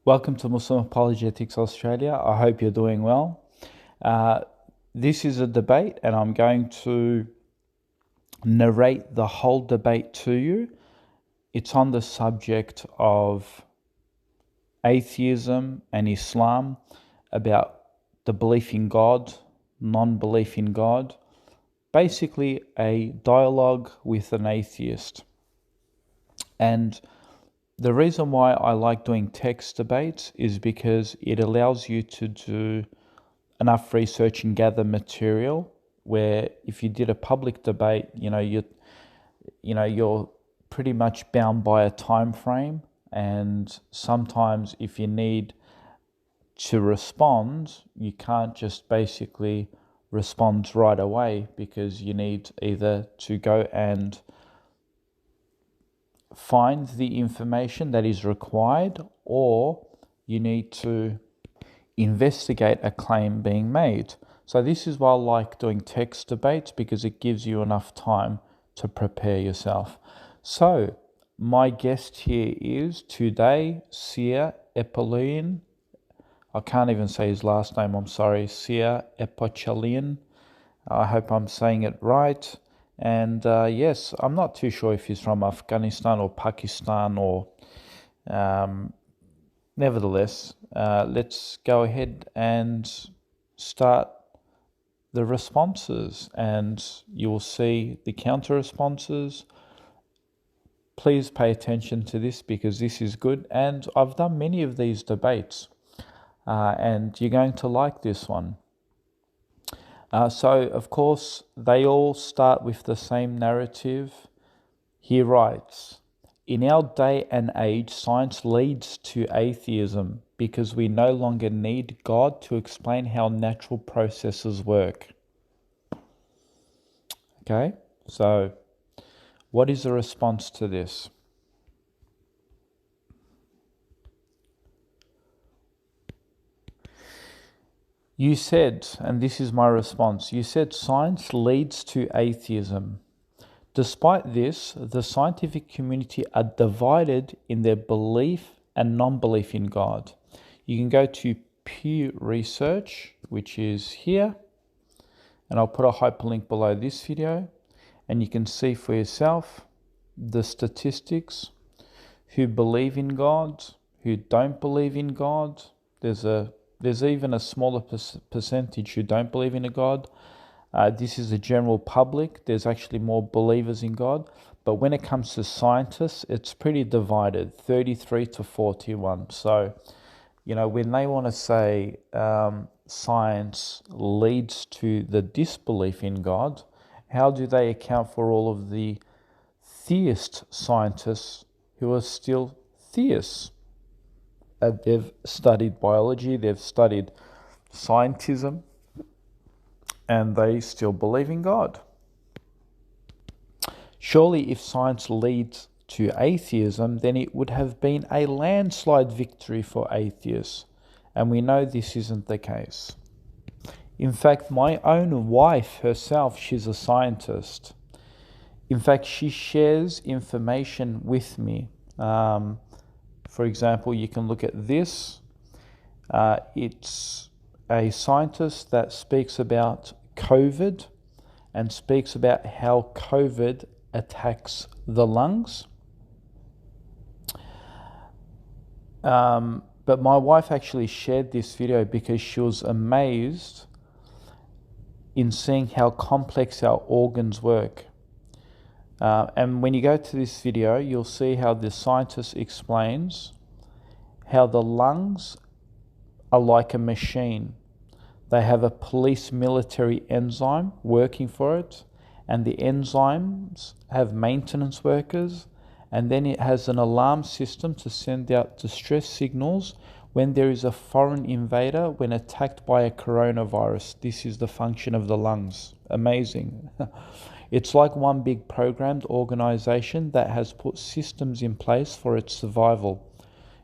Welcome to Muslim Apologetics Australia. I hope you're doing well. Uh, this is a debate, and I'm going to narrate the whole debate to you. It's on the subject of atheism and Islam, about the belief in God, non-belief in God, basically a dialogue with an atheist. And the reason why I like doing text debates is because it allows you to do enough research and gather material, where if you did a public debate, you're pretty much bound by a time frame, and sometimes if you need to respond, you can't just basically respond right away, because you need either to go and find the information that is required, or you need to investigate a claim being made. So this is why I like doing text debates, because it gives you enough time to prepare yourself. So my guest here is today Sia Epelian. I can't even say his last name, I'm sorry. Sia Epelian. I hope I'm saying it right. And yes, I'm not too sure if he's from Afghanistan or Pakistan, or nevertheless, let's go ahead and start the responses, and you'll see the counter responses. Please pay attention to this, because this is good, and I've done many of these debates, and you're going to like this one. So, of course, they all start with the same narrative. He writes, "In our day and age, science leads to atheism because we no longer need God to explain how natural processes work." Okay, so what is the response to this? You said, and this is my response, you said science leads to atheism. Despite this, the scientific community are divided in their belief and non-belief in God. You can go to Pew Research, which is here, and I'll put a hyperlink below this video, and you can see for yourself the statistics, who believe in God, who don't believe in God. There's even a smaller percentage who don't believe in a God. This is the general public. There's actually more believers in God. But when it comes to scientists, it's pretty divided, 33 to 41. So, when they want to say science leads to the disbelief in God, how do they account for all of the theist scientists who are still theists? They've studied biology, they've studied scientism, and they still believe in God. Surely if science leads to atheism, then it would have been a landslide victory for atheists, and we know this isn't the case. In fact, my own wife herself, she's a scientist. In fact, she shares information with me. For example, you can look at this. It's a scientist that speaks about COVID and speaks about how COVID attacks the lungs. But my wife actually shared this video because she was amazed in seeing how complex our organs work. And when you go to this video, you'll see how the scientist explains how the lungs are like a machine. They have a police military enzyme working for it, and the enzymes have maintenance workers, and then it has an alarm system to send out distress signals when there is a foreign invader, when attacked by a coronavirus. This is the function of the lungs. Amazing. It's like one big programmed organization that has put systems in place for its survival.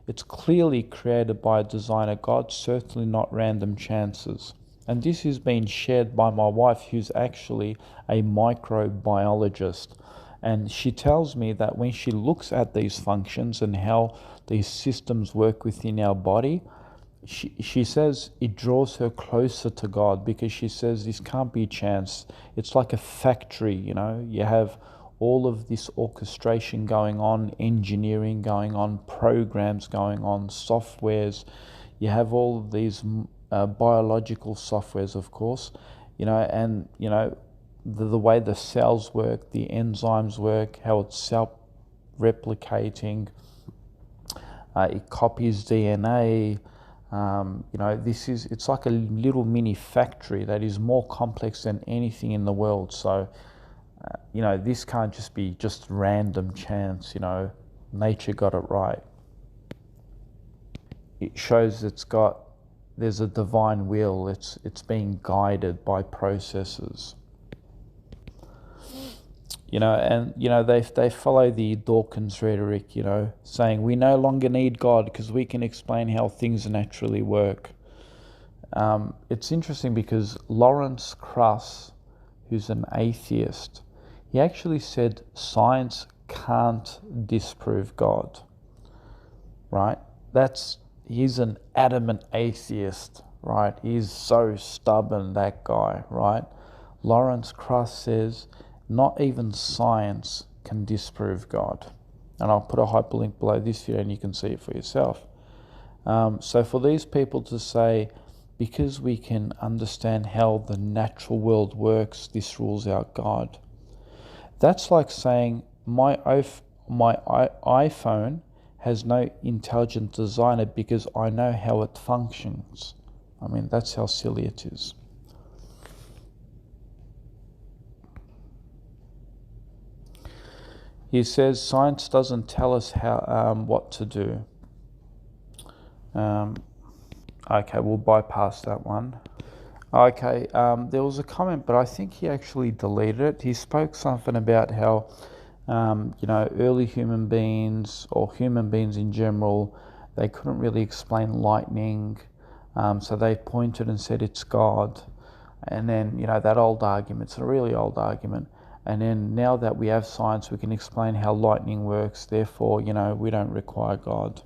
It's clearly created by a designer God, certainly not random chances. And this is being shared by my wife, who's actually a microbiologist. And she tells me that when she looks at these functions and how these systems work within our body, she says it draws her closer to God, because she says this can't be chance. It's like a factory, you have all of this orchestration going on, engineering going on, programs going on, softwares. You have all of these biological softwares, of course, and the way the cells work, the enzymes work, how it's self-replicating, it copies DNA. It's like a little mini factory that is more complex than anything in the world. So, this can't just be just random chance. Nature got it right. It shows there's a divine will. It's being guided by processes. They follow the Dawkins rhetoric, saying we no longer need God because we can explain how things naturally work. It's interesting because Lawrence Krauss, who's an atheist, he actually said science can't disprove God, right? He's an adamant atheist, right? He's so stubborn, that guy, right? Lawrence Krauss says not even science can disprove God. And I'll put a hyperlink below this video and you can see it for yourself. So for these people to say, because we can understand how the natural world works, this rules out God. That's like saying my iPhone has no intelligent designer because I know how it functions. I mean, that's how silly it is. He says science doesn't tell us what to do. Okay, we'll bypass that one. Okay, there was a comment, but I think he actually deleted it. He spoke something about how, early human beings, or human beings in general, they couldn't really explain lightning, so they pointed and said it's God. And then, that old argument, it's a really old argument. And then now that we have science, we can explain how lightning works, therefore, we don't require God.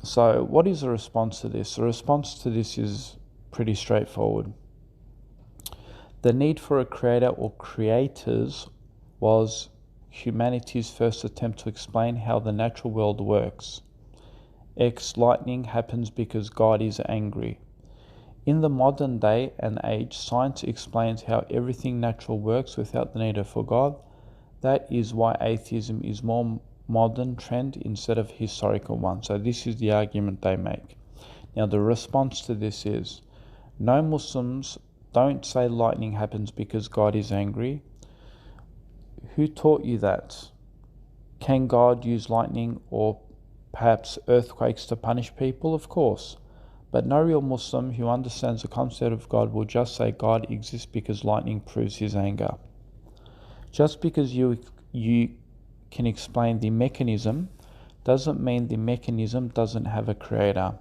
So what is the response to this? The response to this is pretty straightforward. The need for a creator or creators was humanity's first attempt to explain how the natural world works. Lightning happens because God is angry. In the modern day and age, science explains how everything natural works without the need for God. That is why atheism is more modern trend instead of historical one. So this is the argument they make. Now the response to this is, no, Muslims don't say lightning happens because God is angry. Who taught you that? Can God use lightning or perhaps earthquakes to punish people? Of course. But no real Muslim who understands the concept of God will just say God exists because lightning proves his anger. Just because you can explain the mechanism doesn't mean the mechanism doesn't have a creator.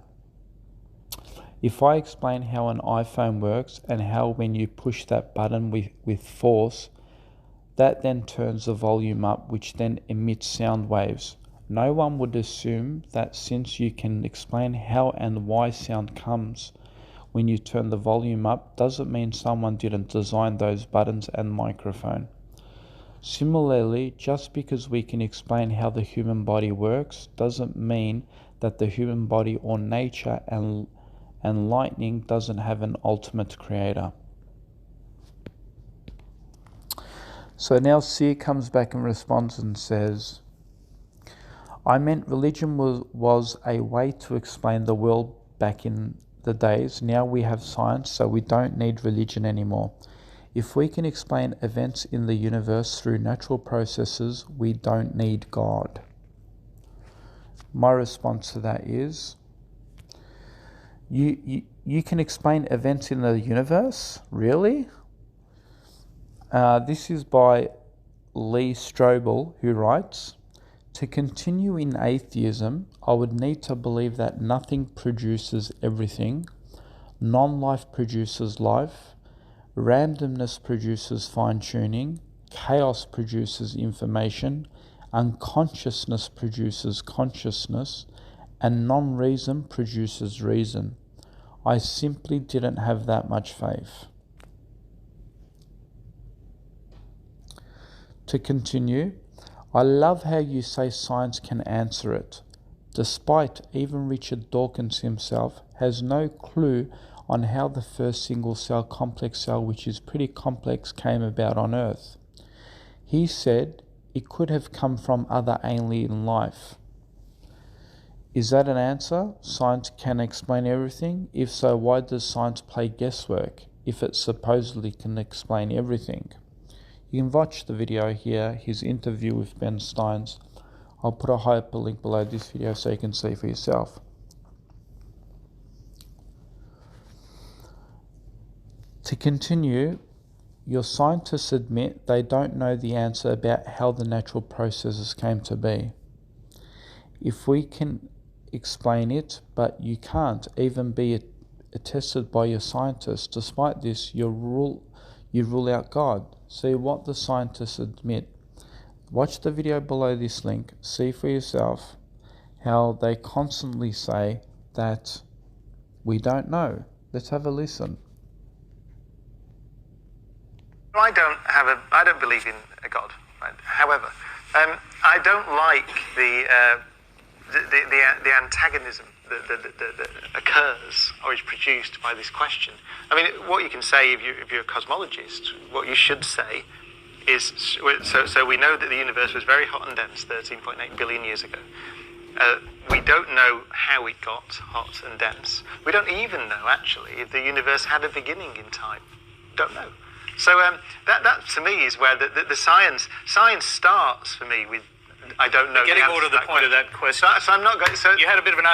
If I explain how an iPhone works and how when you push that button with force, that then turns the volume up, which then emits sound waves. No one would assume that since you can explain how and why sound comes when you turn the volume up, doesn't mean someone didn't design those buttons and microphone. Similarly, just because we can explain how the human body works, doesn't mean that the human body or nature and lightning doesn't have an ultimate creator. So now Seer comes back in response and says, I meant religion was a way to explain the world back in the days. Now we have science, so we don't need religion anymore. If we can explain events in the universe through natural processes, we don't need God. My response to that is, you can explain events in the universe? Really? This is by Lee Strobel, who writes, to continue in atheism, I would need to believe that nothing produces everything, non-life produces life, randomness produces fine-tuning, chaos produces information, Unconsciousness produces consciousness, and non-reason produces reason. I simply didn't have that much faith. To continue, I love how you say science can answer it, despite even Richard Dawkins himself has no clue on how the first single-cell complex cell, which is pretty complex, came about on Earth. He said it could have come from other alien life. Is that an answer? Science can explain everything? If so, why does science play guesswork if it supposedly can explain everything? You can watch the video here, his interview with Ben Steins. I'll put a hyperlink below this video so you can see for yourself. To continue, your scientists admit they don't know the answer about how the natural processes came to be. If we can explain it, but you can't even be attested by your scientists, despite this, you rule out God. See what the scientists admit. Watch the video below this link. See for yourself how they constantly say that we don't know. Let's have a listen. I don't believe in a God. Right? However, I don't like the antagonism that occurs or is produced by this question. I mean, what you can say if you're a cosmologist, what you should say is, so we know that the universe was very hot and dense 13.8 billion years ago. We don't know how it got hot and dense. We don't even know, actually, if the universe had a beginning in time. Don't know. So that to me is where the science starts for me with I don't know. Getting more to the point of that question. So I'm not going. So you had a bit of an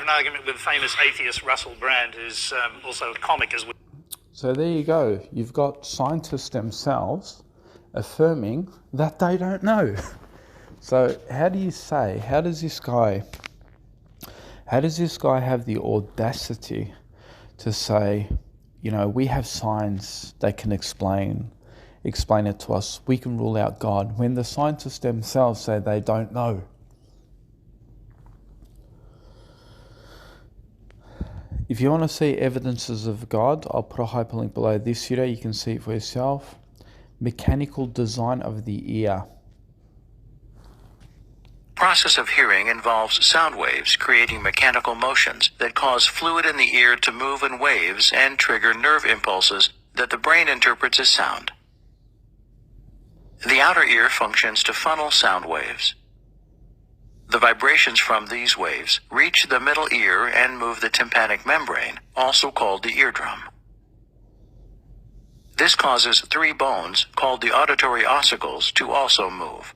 argument with famous atheist Russell Brand, who's also a comic as well. So there you go. You've got scientists themselves affirming that they don't know. So how does this guy have the audacity to say, you know, we have science that can explain it to us, we can rule out God, when the scientists themselves say they don't know? If you want to see evidences of God, I'll put a hyperlink below this video, you can see it for yourself. Mechanical design of the ear. Process of hearing involves sound waves creating mechanical motions that cause fluid in the ear to move in waves and trigger nerve impulses that the brain interprets as sound. The outer ear functions to funnel sound waves. The vibrations from these waves reach the middle ear and move the tympanic membrane, also called the eardrum. This causes three bones, called the auditory ossicles, to also move.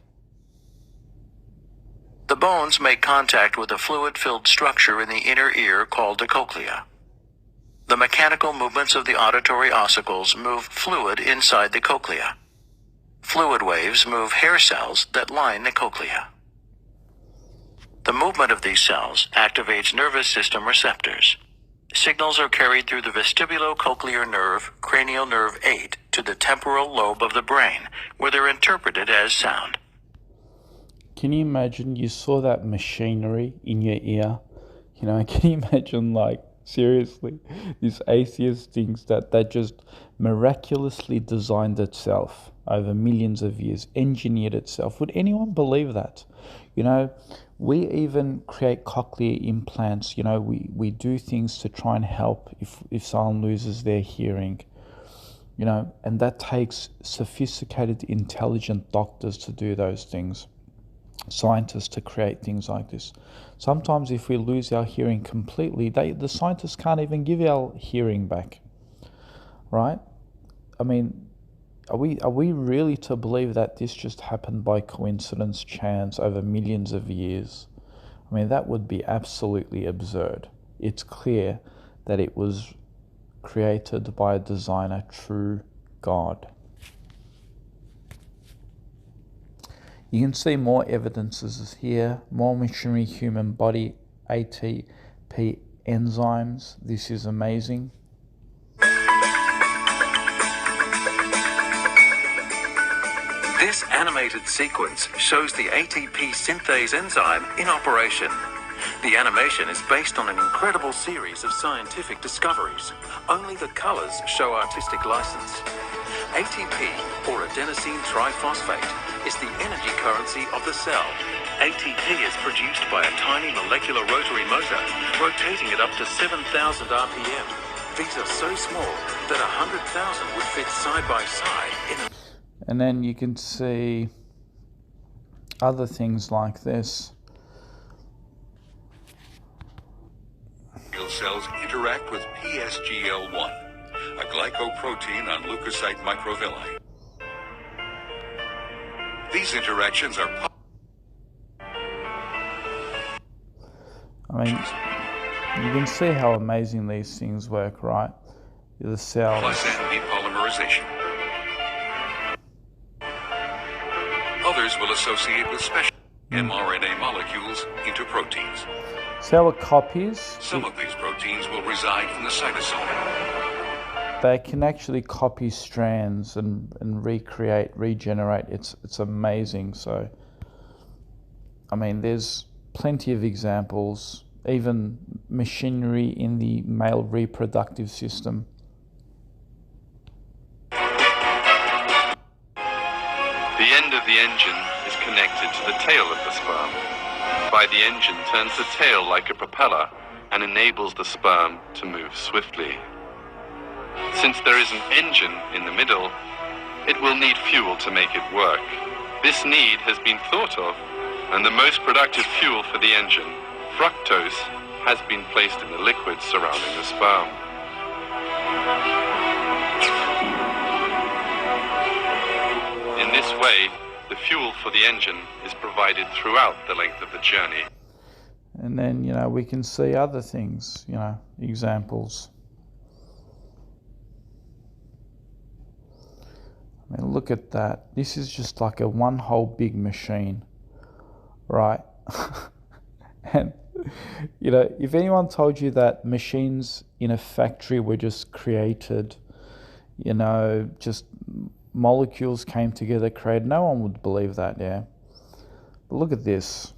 The bones make contact with a fluid-filled structure in the inner ear called the cochlea. The mechanical movements of the auditory ossicles move fluid inside the cochlea. Fluid waves move hair cells that line the cochlea. The movement of these cells activates nervous system receptors. Signals are carried through the vestibulocochlear nerve, cranial nerve 8, to the temporal lobe of the brain, where they're interpreted as sound. Can you imagine you saw that machinery in your ear? You know, can you imagine, like, seriously, this atheist thinks that just miraculously designed itself over millions of years, engineered itself. Would anyone believe that? You know, we even create cochlear implants. You know, we do things to try and help if someone loses their hearing. You know, and that takes sophisticated, intelligent doctors to do those things. Scientists to create things like this. Sometimes if we lose our hearing completely, the scientists can't even give our hearing back, right? I mean, are we really to believe that this just happened by coincidence, chance, over millions of years? I mean, that would be absolutely absurd. It's clear that it was created by a designer, true God. You can see more evidences here, more machinery, human body, ATP enzymes. This is amazing. This animated sequence shows the ATP synthase enzyme in operation. The animation is based on an incredible series of scientific discoveries. Only the colors show artistic license. ATP, or adenosine triphosphate, is the energy currency of the cell. ATP is produced by a tiny molecular rotary motor, rotating at up to 7,000 RPM. These are so small that 100,000 would fit side by side in a... And then you can see other things like this. Cells interact with PSGL1, a glycoprotein on leukocyte microvilli. These interactions are... I mean, you can see how amazing these things work, right? The cells. Plus and depolymerization. Others will associate with special mRNA molecules into proteins. So what copies? Some of these proteins will reside in the cytosol. They can actually copy strands and regenerate. It's amazing. So, I mean, there's plenty of examples, even machinery in the male reproductive system. The end of the engine is connected to the tail of the sperm. By the engine turns the tail like a propeller and enables the sperm to move swiftly. Since there is an engine in the middle, it will need fuel to make it work. This need has been thought of, and the most productive fuel for the engine, fructose, has been placed in the liquid surrounding the sperm. In this way, the fuel for the engine is provided throughout the length of the journey. And then, you know, we can see other things, you know, examples. I mean, look at that. This is just like a one whole big machine, right? And, you know, if anyone told you that machines in a factory were just created, you know, just molecules came together, created, no one would believe that, yeah. But look at this.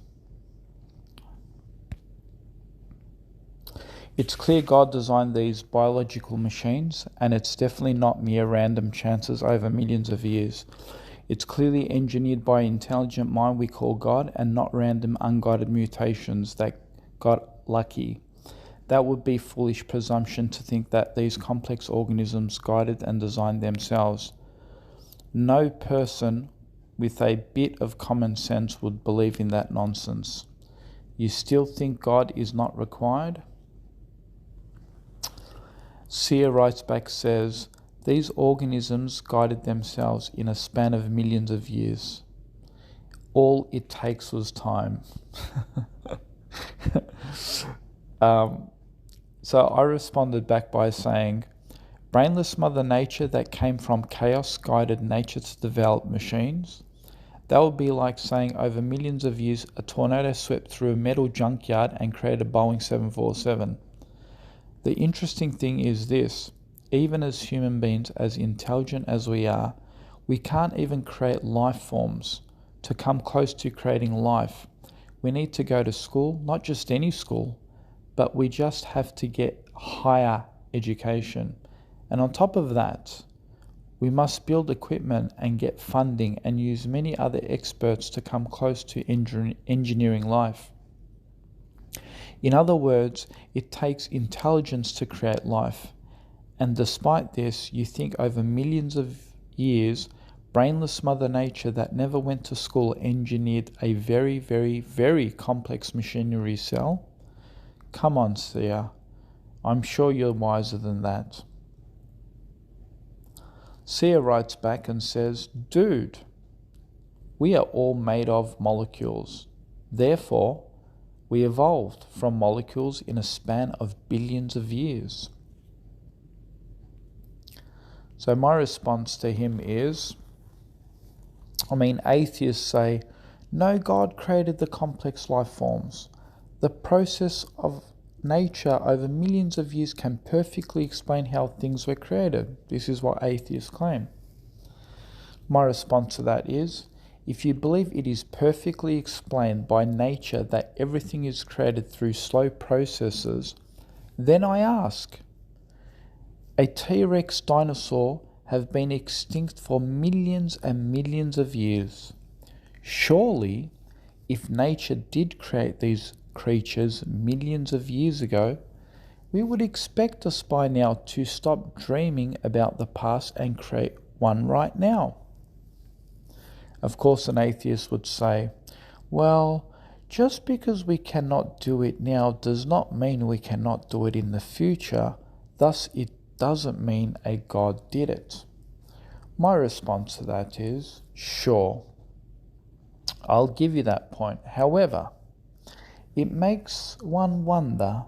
It's clear God designed these biological machines, and it's definitely not mere random chances over millions of years. It's clearly engineered by an intelligent mind we call God, and not random unguided mutations that got lucky. That would be foolish presumption to think that these complex organisms guided and designed themselves. No person with a bit of common sense would believe in that nonsense. You still think God is not required? Sear writes back, says, these organisms guided themselves in a span of millions of years. All it takes was time. So I responded back by saying, brainless Mother Nature that came from chaos guided nature to develop machines. That would be like saying over millions of years a tornado swept through a metal junkyard and created a Boeing 747. The interesting thing is this, even as human beings, as intelligent as we are, we can't even create life forms. To come close to creating life, we need to go to school, not just any school, but we just have to get higher education. And on top of that, we must build equipment and get funding and use many other experts to come close to engineering life. In other words, it takes intelligence to create life. And despite this, you think over millions of years, brainless Mother Nature that never went to school engineered a very, very, very complex machinery cell? Come on, Seer. I'm sure you're wiser than that. Seer writes back and says, dude, we are all made of molecules. Therefore, we evolved from molecules in a span of billions of years. So my response to him is, atheists say, no, God created the complex life forms. The process of nature over millions of years can perfectly explain how things were created. This is what atheists claim. My response to that is, if you believe it is perfectly explained by nature that everything is created through slow processes, then I ask, a T-Rex dinosaur have been extinct for millions and millions of years. Surely, if nature did create these creatures millions of years ago, we would expect us by now to stop dreaming about the past and create one right now. Of course, an atheist would say, well, just because we cannot do it now does not mean we cannot do it in the future. Thus, it doesn't mean a God did it. My response to that is, sure, I'll give you that point. However, it makes one wonder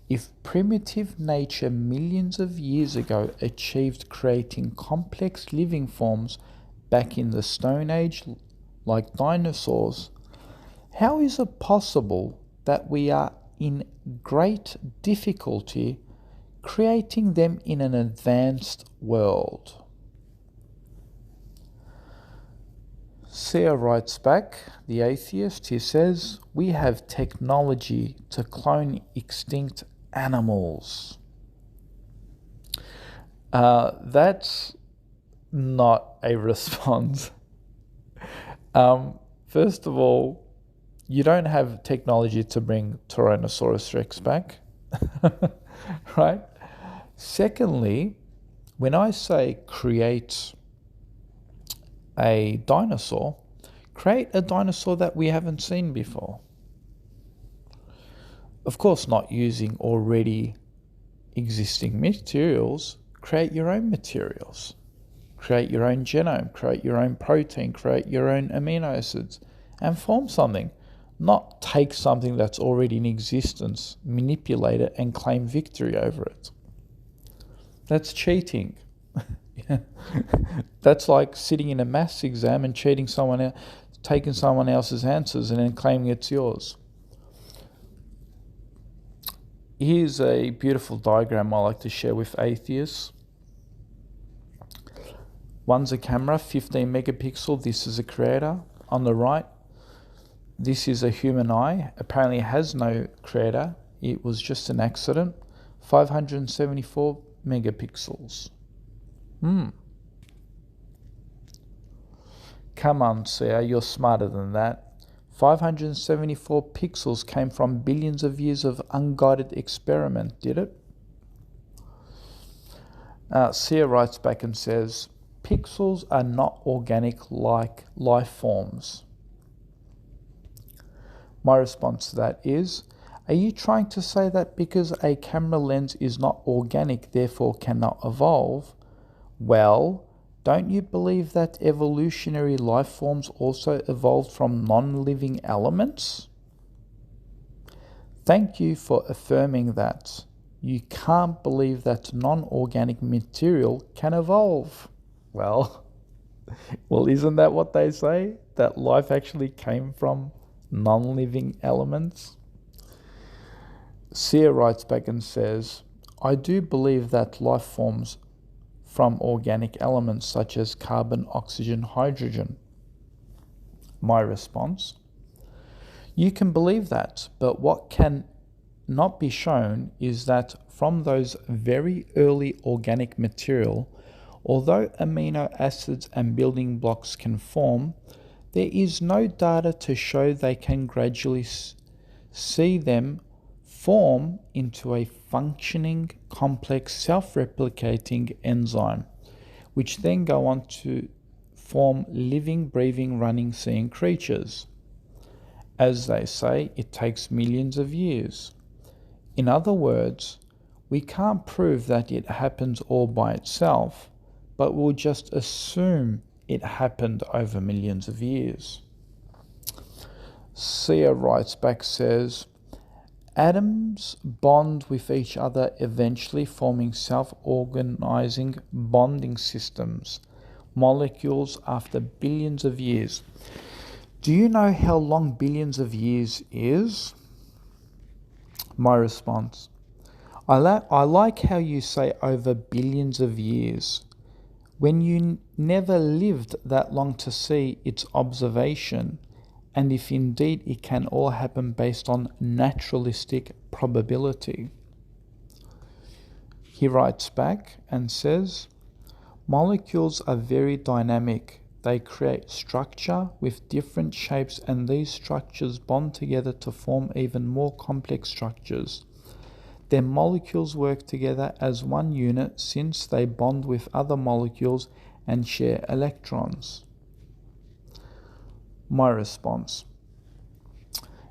if primitive nature millions of years ago achieved creating complex living forms back in the Stone Age like dinosaurs, how is it possible that we are in great difficulty creating them in an advanced world? Sia writes back, the atheist, he says, we have technology to clone extinct animals. That's not a response. First of all, you don't have technology to bring Tyrannosaurus Rex back, right? Secondly, when I say create a dinosaur that we haven't seen before. Of course, not using already existing materials. Create your own materials. Create your own genome, create your own protein, create your own amino acids, and form something. Not take something that's already in existence, manipulate it, and claim victory over it. That's cheating. That's like sitting in a maths exam and cheating someone else, taking someone else's answers and then claiming it's yours. Here's a beautiful diagram I like to share with atheists. One's a camera, 15 megapixel. This is a creator. On the right, this is a human eye. Apparently it has no creator. It was just an accident. 574 megapixels. Come on, Sia, you're smarter than that. 574 pixels came from billions of years of unguided experiment, did it? Sia writes back and says, pixels are not organic like life forms. My response to that is, are you trying to say that because a camera lens is not organic, therefore cannot evolve? Well, don't you believe that evolutionary life forms also evolved from non-living elements? Thank you for affirming that. You can't believe that non-organic material can evolve. Well, isn't that what they say? That life actually came from non-living elements? Sia writes back and says, I do believe that life forms from organic elements such as carbon, oxygen, hydrogen. My response, you can believe that, but what can not be shown is that from those very early organic material, although amino acids and building blocks can form, there is no data to show they can gradually see them form into a functioning, complex, self-replicating enzyme, which then go on to form living, breathing, running, seeing creatures. As they say, it takes millions of years. In other words, we can't prove that it happens all by itself, but we'll just assume it happened over millions of years. Sia writes back, says, atoms bond with each other, eventually forming self-organizing bonding systems, molecules after billions of years. Do you know how long billions of years is? My response, I like how you say over billions of years. When you never lived that long to see its observation, and if indeed it can all happen based on naturalistic probability. He writes back and says, molecules are very dynamic. They create structure with different shapes, and these structures bond together to form even more complex structures. Their molecules work together as one unit since they bond with other molecules and share electrons. My response: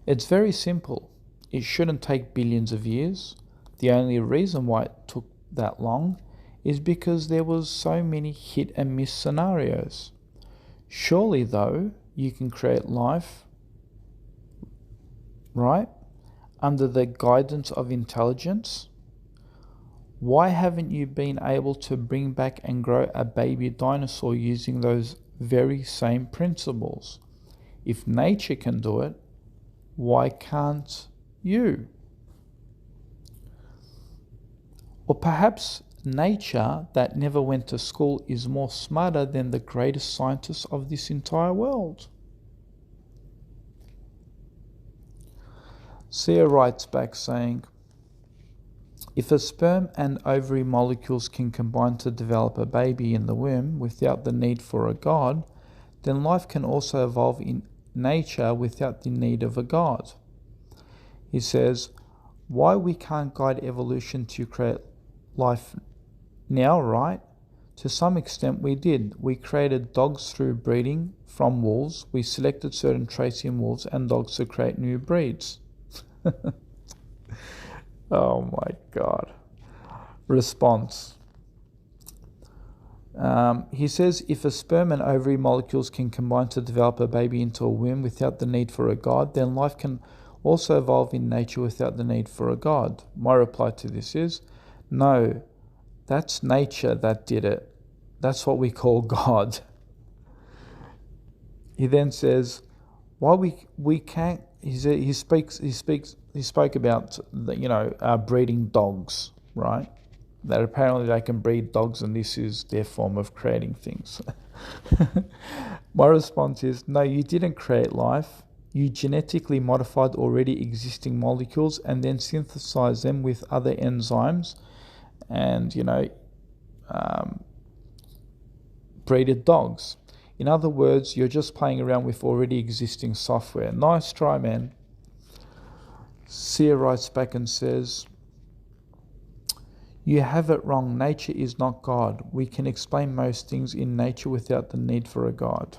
it's very simple. It shouldn't take billions of years. The only reason why it took that long is because there was so many hit and miss scenarios. Surely, though, you can create life, right, under the guidance of intelligence. Why haven't you been able to bring back and grow a baby dinosaur using those very same principles? If nature can do it, why can't you? Or perhaps nature, that never went to school, is more smarter than the greatest scientists of this entire world. Sia writes back saying, if a sperm and ovary molecules can combine to develop a baby in the womb without the need for a god, then life can also evolve in nature without the need of a god. He says, why we can't guide evolution to create life now, right? To some extent we did. We created dogs through breeding from wolves. We selected certain traits in wolves and dogs to create new breeds. Oh my God. Response. He says, if a sperm and ovary molecules can combine to develop a baby into a womb without the need for a god, then life can also evolve in nature without the need for a god. My reply to this is, no, that's nature that did it. That's what we call God. He then says, why we can't. He spoke about breeding dogs, right? That apparently they can breed dogs, and this is their form of creating things. My response is, no, you didn't create life. You genetically modified already existing molecules and then synthesized them with other enzymes, and breeded dogs. In other words, you're just playing around with already existing software. Nice try, man. Sia writes back and says, you have it wrong. Nature is not God. We can explain most things in nature without the need for a God.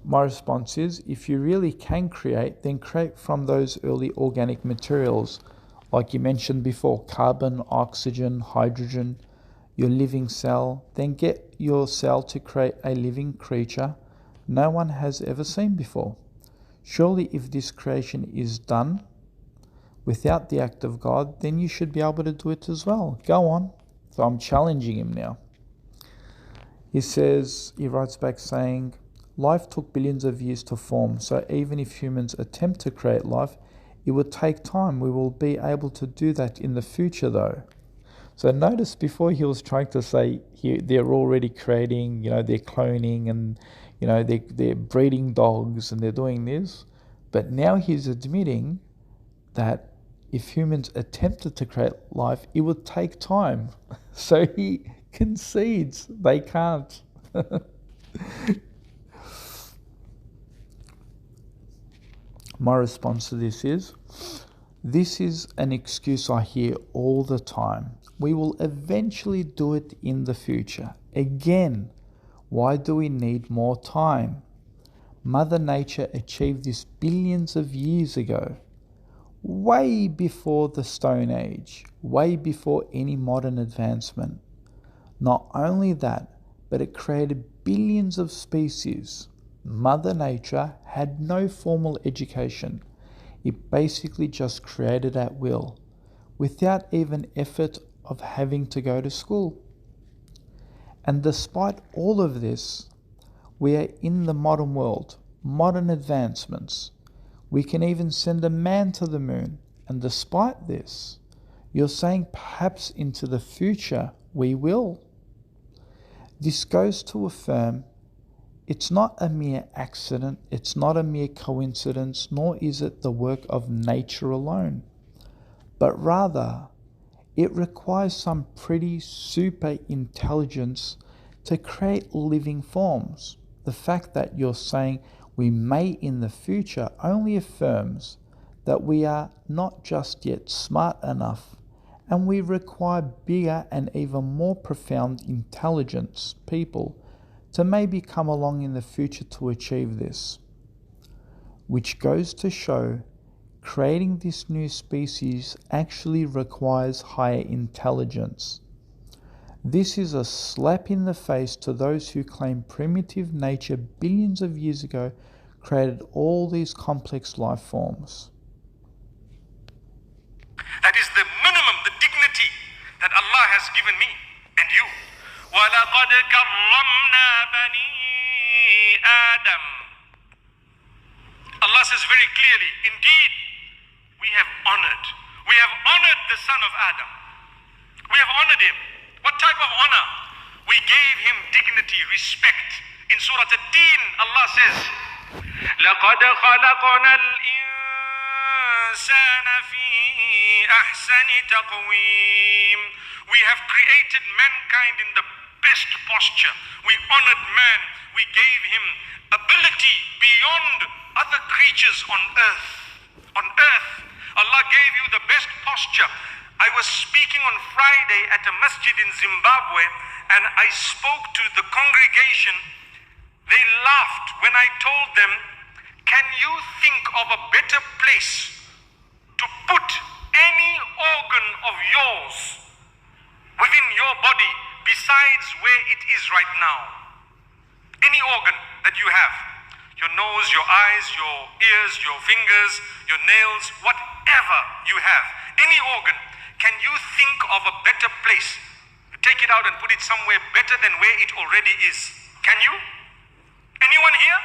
My response is, if you really can create, then create from those early organic materials, like you mentioned before, carbon, oxygen, hydrogen, your living cell. Then get your cell to create a living creature no one has ever seen before. Surely if this creation is done without the act of God, then you should be able to do it as well. Go on. So I'm challenging him now. He writes back saying, life took billions of years to form, so even if humans attempt to create life, it would take time. We will be able to do that in the future though. So notice before he was trying to say they're already creating, they're cloning and, they're breeding dogs and they're doing this. But now he's admitting that if humans attempted to create life, it would take time. So he concedes they can't. My response to this is an excuse I hear all the time. We will eventually do it in the future. Again, why do we need more time? Mother Nature achieved this billions of years ago, way before the Stone Age, way before any modern advancement. Not only that, but it created billions of species. Mother Nature had no formal education. It basically just created at will, without even effort of having to go to school. And despite all of this, we are in the modern world, modern advancements. We can even send a man to the moon. And despite this, you're saying perhaps into the future we will. This goes to affirm it's not a mere accident, it's not a mere coincidence, nor is it the work of nature alone, but rather it requires some pretty super intelligence to create living forms. The fact that you're saying we may in the future only affirms that we are not just yet smart enough, and we require bigger and even more profound intelligence people to maybe come along in the future to achieve this. Which goes to show creating this new species actually requires higher intelligence. This is a slap in the face to those who claim primitive nature billions of years ago created all these complex life forms. That is the minimum, the dignity that Allah has given me and you. وَلَقَدْ كَرَّمْنَا بَنِي آدَمَ. Allah says very clearly, indeed, we have honored the son of Adam. We have honored him. What type of honor? We gave him dignity, respect. In Surah At-Teen, Allah says, لَقَدْ خَلَقْنَا الْإِنسَانَ فِي أَحْسَنِ تَقْوِيمٍ. We have created mankind in the best posture. We honored man. We gave him ability beyond other creatures on earth. On earth, Allah gave you the best posture. I was speaking on Friday at a masjid in Zimbabwe, and I spoke to the congregation. They laughed when I told them, can you think of a better place to put any organ of yours within your body besides where it is right now? Any organ that you have, your nose, your eyes, your ears, your fingers, your nails, whatever you have, any organ, can you think of a better place? Take it out and put it somewhere better than where it already is. Can you? Anyone here?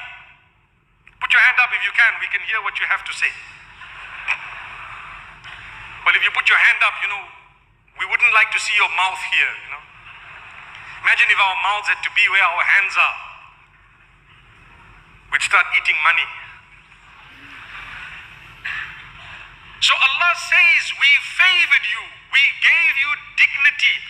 Put your hand up if you can. We can hear what you have to say. Well, if you put your hand up, we wouldn't like to see your mouth here, Imagine if our mouths had to be where our hands are. We'd start eating money. So Allah says, we favored you. We gave you dignity.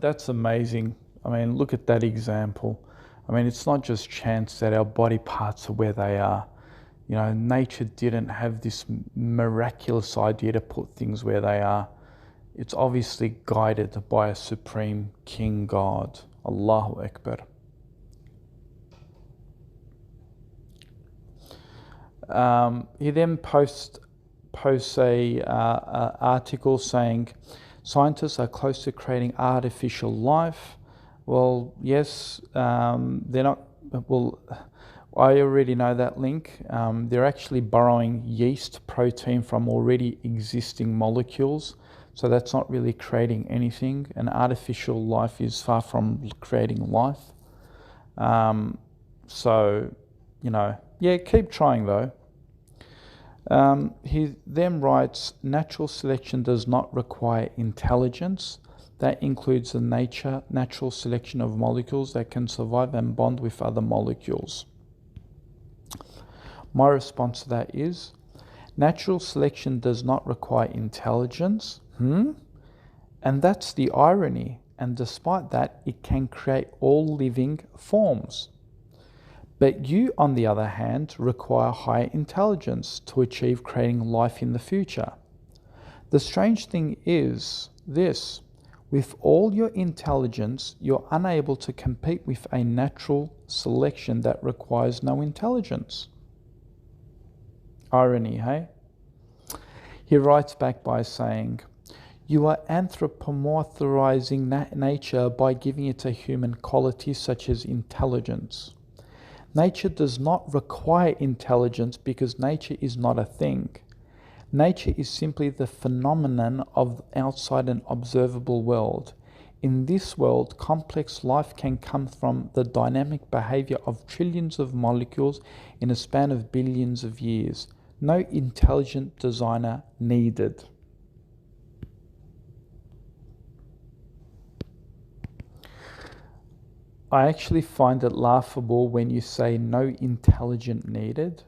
That's amazing. I mean, look at that example. I mean, it's not just chance that our body parts are where they are. Nature didn't have this miraculous idea to put things where they are. It's obviously guided by a supreme King God. Allahu Akbar. He then posts a article saying scientists are close to creating artificial life. Well, yes, they're not. Well, I already know that link. They're actually borrowing yeast protein from already existing molecules. So that's not really creating anything. An artificial life is far from creating life. Keep trying though. He then writes, natural selection does not require intelligence. That includes the natural selection of molecules that can survive and bond with other molecules. My response to that is, natural selection does not require intelligence. And that's the irony. And despite that, it can create all living forms. But you, on the other hand, require higher intelligence to achieve creating life in the future. The strange thing is this: with all your intelligence, you're unable to compete with a natural selection that requires no intelligence. Irony, hey? He writes back by saying, you are anthropomorphizing nature by giving it a human quality such as intelligence. Nature does not require intelligence because nature is not a thing. Nature is simply the phenomenon of outside an observable world. In this world, complex life can come from the dynamic behavior of trillions of molecules in a span of billions of years. No intelligent designer needed. I actually find it laughable when you say no intelligent needed.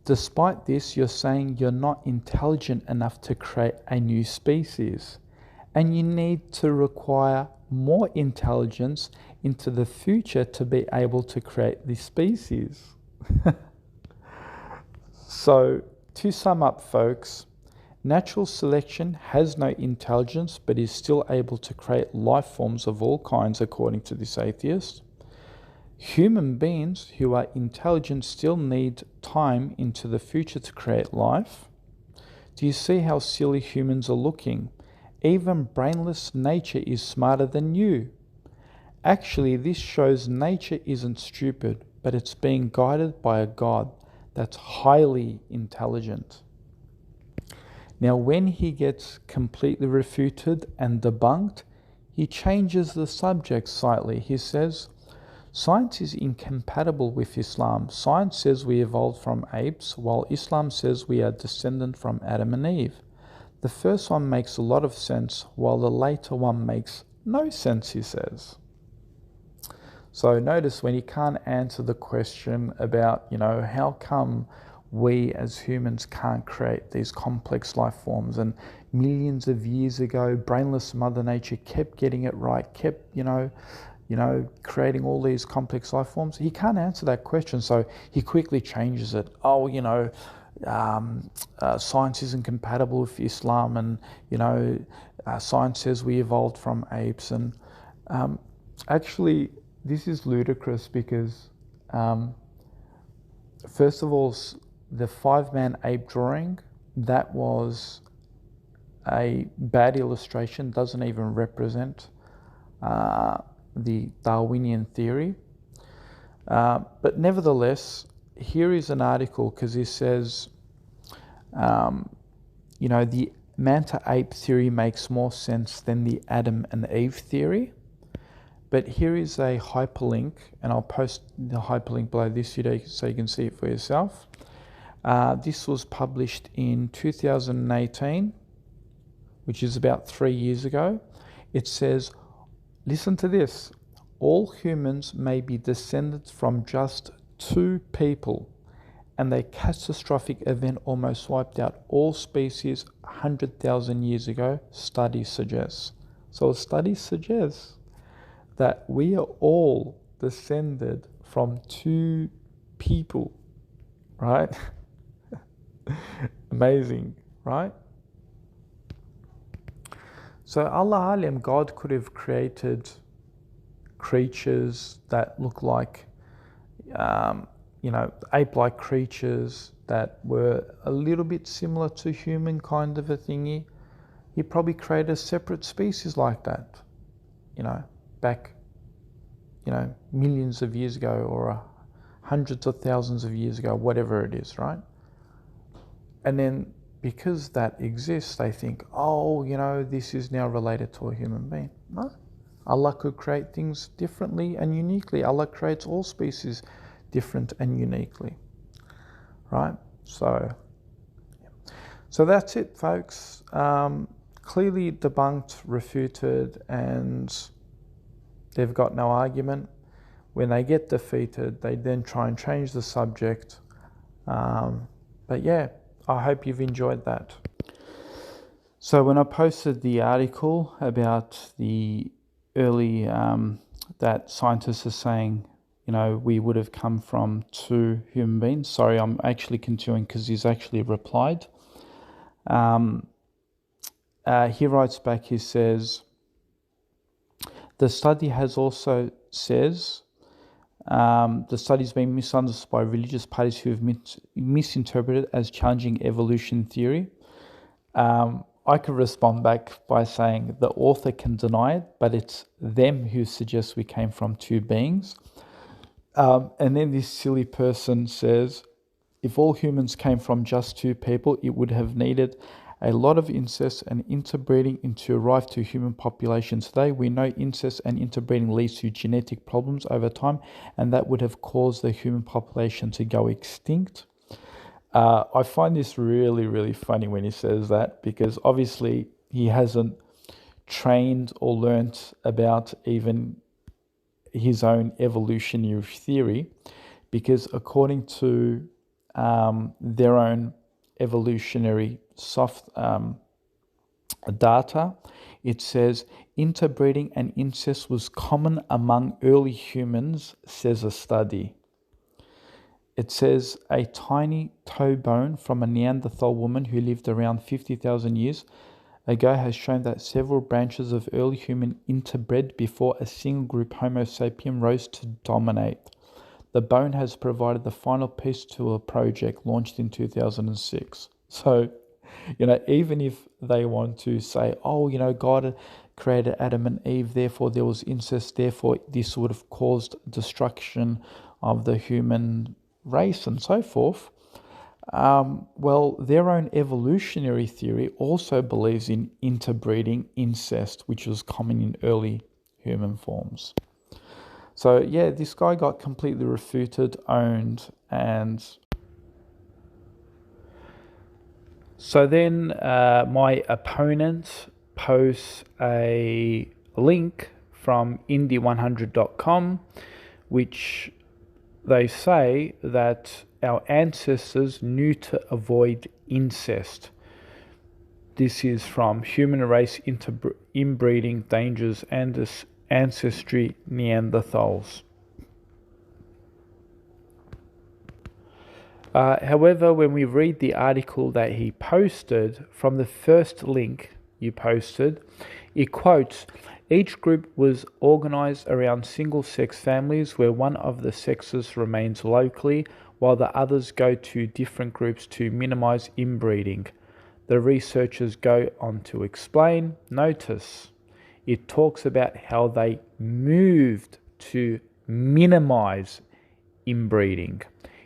Despite this, you're saying you're not intelligent enough to create a new species, and you need to require more intelligence into the future to be able to create this species. So, to sum up, folks, natural selection has no intelligence but is still able to create life forms of all kinds, according to this atheist. Human beings who are intelligent still need time into the future to create life. Do you see how silly humans are looking? Even brainless nature is smarter than you. Actually, this shows nature isn't stupid, but it's being guided by a God that's highly intelligent. Now, when he gets completely refuted and debunked, he changes the subject slightly. He says, science is incompatible with Islam. Science says we evolved from apes, while Islam says we are descendant from Adam and Eve. The first one makes a lot of sense, while the later one makes no sense, he says. So notice when he can't answer the question about, how come we as humans can't create these complex life forms, and millions of years ago, brainless Mother Nature kept getting it right, kept, creating all these complex life forms. He can't answer that question, so he quickly changes it. Science isn't compatible with Islam, and science says we evolved from apes. And actually, this is ludicrous because, first of all, the 5-man ape drawing, that was a bad illustration, doesn't even represent the Darwinian theory. But nevertheless, here is an article, because he says, the manta ape theory makes more sense than the Adam and Eve theory. But here is a hyperlink, and I'll post the hyperlink below this video so you can see it for yourself. This was published in 2018, which is about 3 years ago. It says, listen to this, all humans may be descended from just 2 people, and a catastrophic event almost wiped out all species 100,000 years ago, study suggests. So a study suggests that we are all descended from 2 people, right? Amazing, right? So Allah Alim, God could have created creatures that look like, ape-like creatures that were a little bit similar to human kind of a thingy. He probably created a separate species like that, back, millions of years ago, or hundreds of thousands of years ago, whatever it is, right? And then because that exists, they think, this is now related to a human being. No, Allah could create things differently and uniquely. Allah creates all species different and uniquely, right? So that's it, folks. Clearly debunked, refuted, and they've got no argument. When they get defeated, they then try and change the subject. But yeah, I hope you've enjoyed that. So when I posted the article about the early, that scientists are saying, we would have come from 2 human beings. Sorry, I'm actually continuing because he's actually replied. He writes back, he says, the study has also says, the study's been misunderstood by religious parties who have misinterpreted as challenging evolution theory. I could respond back by saying the author can deny it, but it's them who suggest we came from 2 beings. And then this silly person says, if all humans came from just 2 people, it would have needed a lot of incest and interbreeding to arrive to human population. Today, we know incest and interbreeding leads to genetic problems over time, and that would have caused the human population to go extinct. I find this really, really funny when he says that, because obviously he hasn't trained or learnt about even his own evolutionary theory, because according to their own evolutionary data, it says interbreeding and incest was common among early humans, says a study. It says a tiny toe bone from a Neanderthal woman who lived around 50,000 years ago has shown that several branches of early human interbred before a single group Homo sapien rose to dominate. The bone has provided the final piece to a project launched in 2006. So, even if they want to say, God created Adam and Eve, therefore there was incest, therefore this would have caused destruction of the human race and so forth, well, their own evolutionary theory also believes in interbreeding, incest, which was common in early human forms. So yeah, this guy got completely refuted, owned, and so then my opponent posts a link from indie100.com, which they say that our ancestors knew to avoid incest. This is from Human Race Inbreeding Dangers and Ancestry Neanderthals. However, when we read the article that he posted, from the first link you posted, it quotes, each group was organized around single-sex families where one of the sexes remains locally while the others go to different groups to minimize inbreeding. The researchers go on to explain, notice, it talks about how they moved to minimize inbreeding.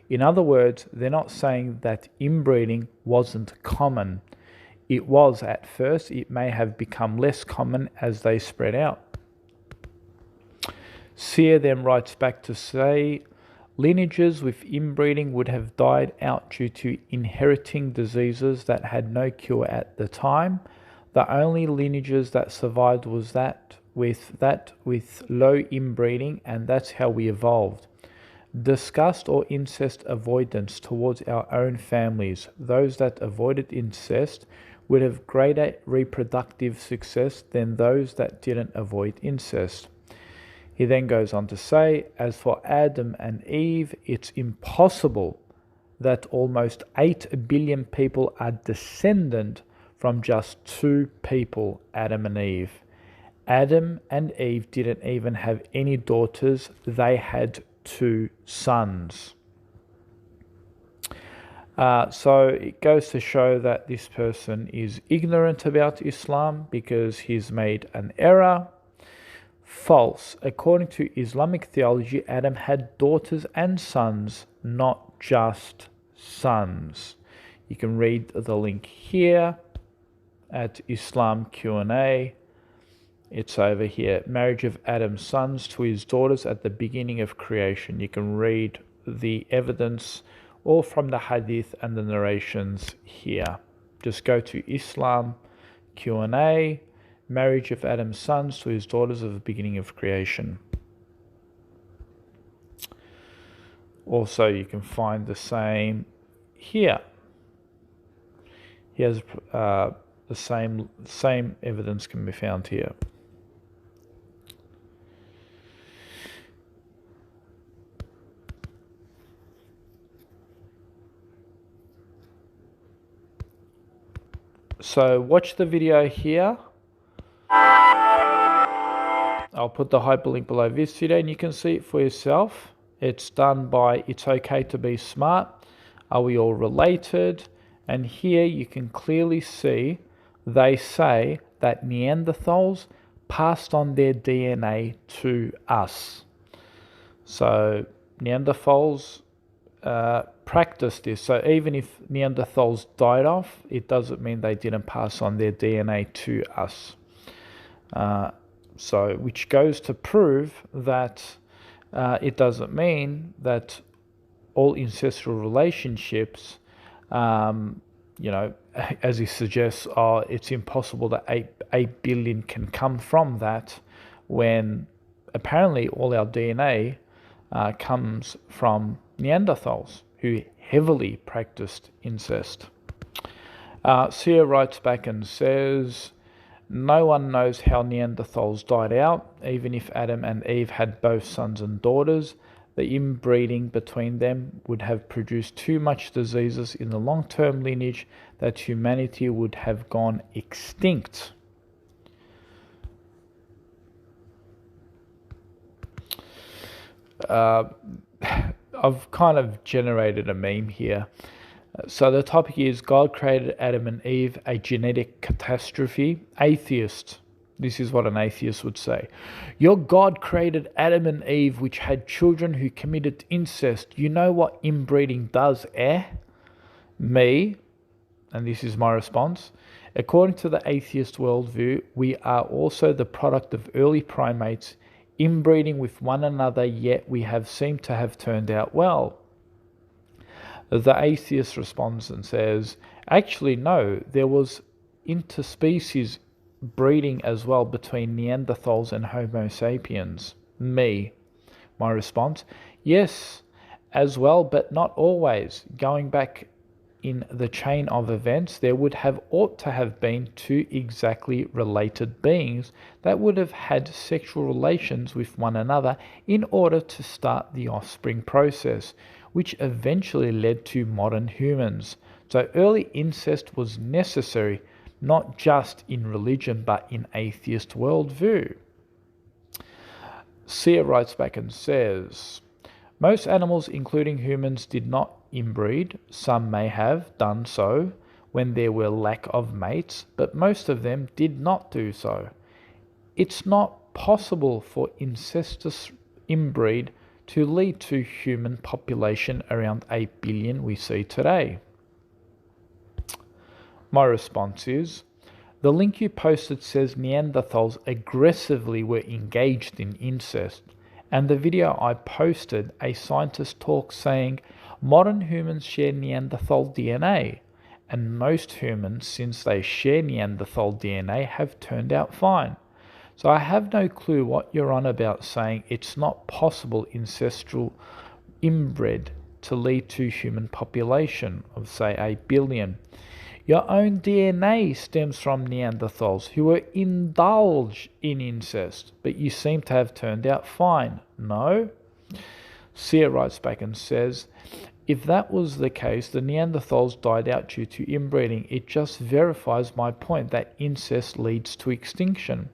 In other words, they're not saying that inbreeding wasn't common. It was at first. It may have become less common as they spread out. Sear then writes back to say, lineages with inbreeding would have died out due to inheriting diseases that had no cure at the time. The only lineages that survived was that with low inbreeding, and that's how we evolved. Disgust or incest avoidance towards our own families. Those that avoided incest would have greater reproductive success than those that didn't avoid incest. He then goes on to say, as for Adam and Eve, it's impossible that almost 8 billion people are descendant from just 2 people, Adam and Eve. Adam and Eve didn't even have any daughters, they had 2 sons. So it goes to show that this person is ignorant about Islam because he's made an error. False. According to Islamic theology, Adam had daughters and sons, not just sons. You can read the link here at Islam Q&A. It's over here. Marriage of Adam's sons to his daughters at the beginning of creation. You can read the evidence all from the hadith and the narrations here. Just go to Islam Q&A, marriage of Adam's sons to his daughters at the beginning of creation. Also, you can find the same here. Here's the same evidence can be found here. So watch the video here. I'll put the hyperlink below this video and you can see it for yourself. It's done by It's Okay to Be Smart. Are we all related? And here you can clearly see they say that Neanderthals passed on their DNA to us. So Neanderthals practice this. So even if Neanderthals died off, it doesn't mean they didn't pass on their DNA to us. So which goes to prove that it doesn't mean that all ancestral relationships, as he suggests, it's impossible that 8 billion can come from that when apparently all our DNA comes from Neanderthals who heavily practiced incest. Sia writes back and says, no one knows how Neanderthals died out. Even if Adam and Eve had both sons and daughters, the inbreeding between them would have produced too much diseases in the long-term lineage that humanity would have gone extinct. I've kind of generated a meme here. So the topic is, God created Adam and Eve, a genetic catastrophe. Atheist. This is what an atheist would say. Your God created Adam and Eve, which had children who committed incest. You know what inbreeding does, eh? Me, and this is my response, according to the atheist worldview, we are also the product of early primates inbreeding with one another, yet we have seemed to have turned out well. The atheist responds and says, actually no, there was interspecies breeding as well between Neanderthals and Homo sapiens. Me, my response, yes, as well, but not always. Going back in the chain of events, there would have ought to have been two exactly related beings that would have had sexual relations with one another in order to start the offspring process, which eventually led to modern humans. So early incest was necessary, not just in religion, but in atheist worldview. Sia writes back and says, most animals, including humans, did not inbreed. Some may have done so when there were lack of mates, but most of them did not do so. It's not possible for incestuous inbreed to lead to human population around 8 billion we see today. My response is, the link you posted says Neanderthals aggressively were engaged in incest, and the video I posted, a scientist talks saying modern humans share Neanderthal DNA, and most humans, since they share Neanderthal DNA, have turned out fine. So I have no clue what you're on about saying it's not possible ancestral inbred to lead to human population of, say, 8 billion. Your own DNA stems from Neanderthals who were indulged in incest, but you seem to have turned out fine. No? Sia writes back and says, if that was the case, the Neanderthals died out due to inbreeding. It just verifies my point that incest leads to extinction.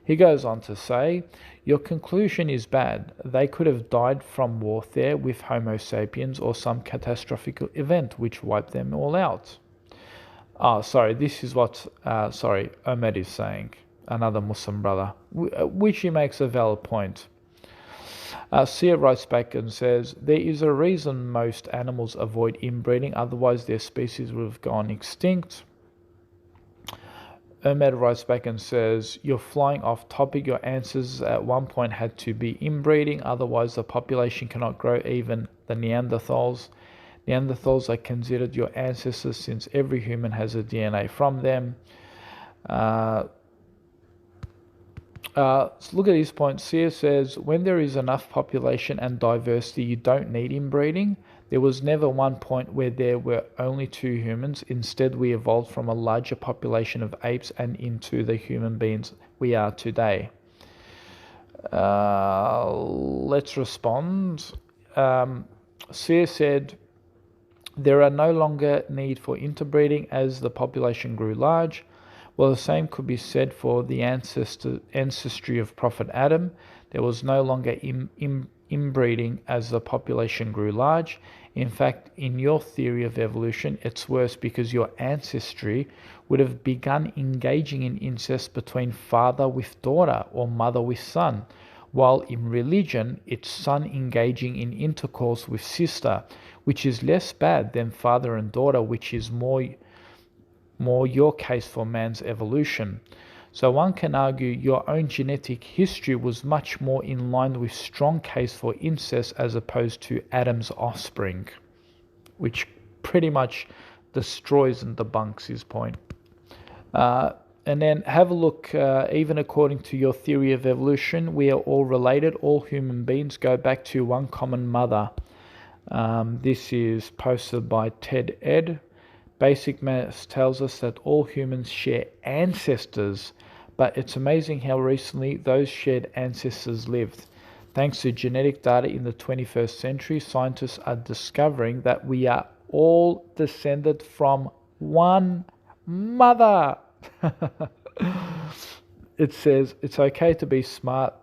He goes on to say, your conclusion is bad. They could have died from warfare with Homo sapiens or some catastrophic event which wiped them all out. This is what, Ahmed is saying, another Muslim brother, which he makes a valid point. Sia writes back and says, there is a reason most animals avoid inbreeding, otherwise their species would have gone extinct. Ahmed writes back and says, you're flying off topic. Your ancestors at one point had to be inbreeding, otherwise the population cannot grow, even the Neanderthals. Neanderthals are considered your ancestors since every human has a DNA from them. Look at this point. Sia says, when there is enough population and diversity, you don't need inbreeding. There was never one point where there were only 2 humans. Instead, we evolved from a larger population of apes and into the human beings we are today. Let's respond. Sia said, there are no longer need for interbreeding as the population grew large. Well, the same could be said for the ancestry of Prophet Adam. There was no longer inbreeding as the population grew large. In fact, in your theory of evolution, it's worse because your ancestry would have begun engaging in incest between father with daughter or mother with son, while in religion, it's son engaging in intercourse with sister, which is less bad than father and daughter, which is more your case for man's evolution. So one can argue your own genetic history was much more in line with strong case for incest as opposed to Adam's offspring, which pretty much destroys and debunks his point. And then have a look, even according to your theory of evolution, we are all related. All human beings go back to one common mother. This is posted by Ted Ed. Basic maths tells us that all humans share ancestors, but it's amazing how recently those shared ancestors lived. Thanks to genetic data in the 21st century, scientists are discovering that we are all descended from one mother. It says it's okay to be smart,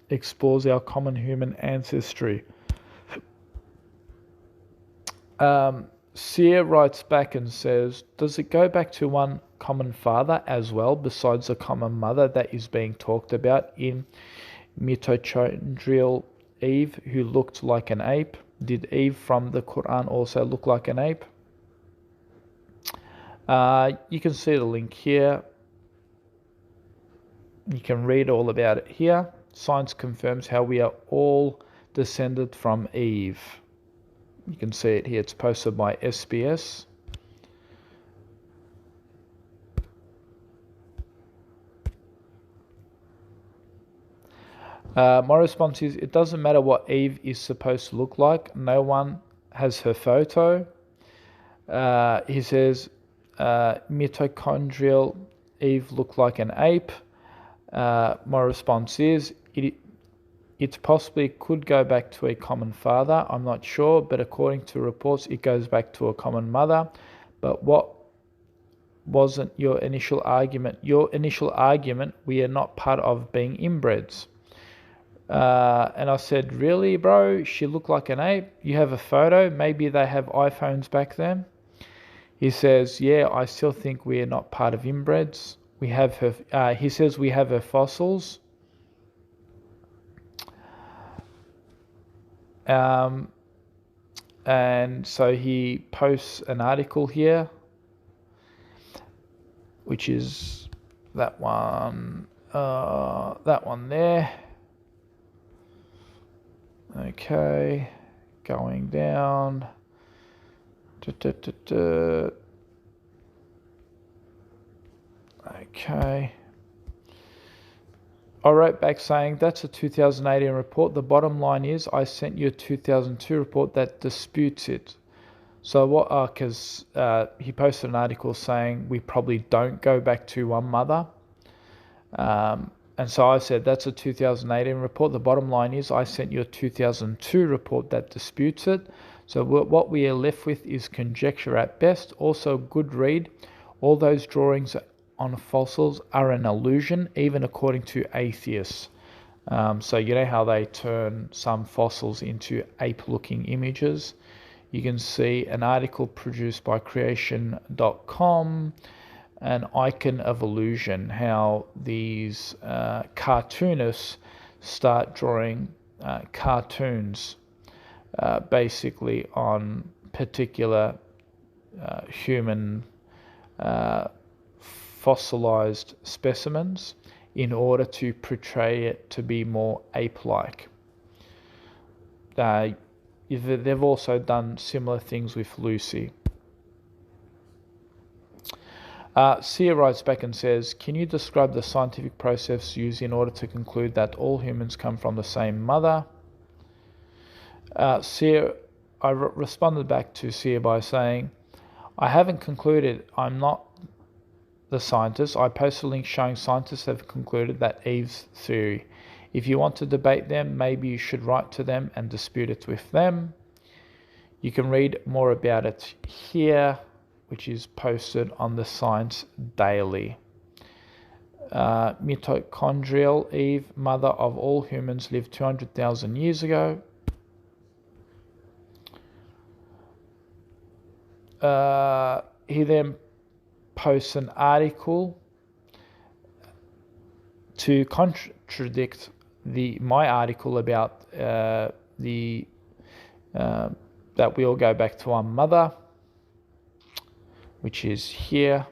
explores our common human ancestry. Sia writes back and says, does it go back to one common father as well, besides the common mother that is being talked about in mitochondrial Eve, who looked like an ape? Did Eve from the Quran also look like an ape? You can see the link here. You can read all about it here. Science confirms how we are all descended from Eve. You can see it here. It's posted by SBS. My response is, it doesn't matter what Eve is supposed to look like. No one has her photo. He says, mitochondrial Eve looked like an ape. My response is, it possibly could go back to a common father. I'm not sure, but according to reports, it goes back to a common mother. But what wasn't your initial argument? Your initial argument, we are not part of being inbreds. And I said, really, bro? She looked like an ape? You have a photo? Maybe they have iPhones back then? He says, yeah, I still think we are not part of inbreds. We have her. He says we have her fossils. And so he posts an article here, which is that one there. Okay, going down. Okay. I wrote back saying, that's a 2018 report. The bottom line is I sent you a 2002 report that disputes it. So what, because he posted an article saying we probably don't go back to one mother. And so I said, that's a 2018 report. The bottom line is I sent you a 2002 report that disputes it. So what we are left with is conjecture at best. Also, good read. All those drawings on fossils are an illusion, even according to atheists. So you know how they turn some fossils into ape-looking images? You can see an article produced by creation.com, an icon of illusion, how these cartoonists start drawing cartoons basically on particular human fossilized specimens in order to portray it to be more ape-like. They've also done similar things with Lucy. Sia writes back and says, can you describe the scientific process used in order to conclude that all humans come from the same mother? I responded back to Sia by saying, I haven't concluded. I'm not the scientists. I posted a link showing scientists have concluded that Eve's theory. If you want to debate them, maybe you should write to them and dispute it with them. You can read more about it here, which is posted on the Science Daily. Mitochondrial Eve, mother of all humans, lived 200,000 years ago. He then posts an article to contradict my article about that we all go back to our mother, which is here.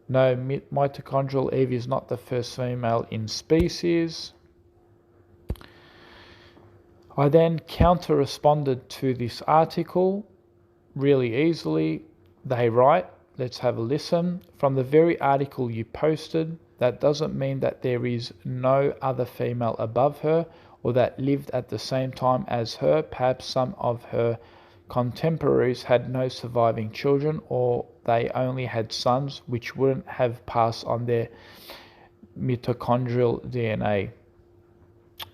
No, mitochondrial Eve is not the first female in species. I then counter-responded to this article really easily. They write, let's have a listen. From the very article you posted, that doesn't mean that there is no other female above her or that lived at the same time as her. Perhaps some of her contemporaries had no surviving children, or they only had sons which wouldn't have passed on their mitochondrial DNA.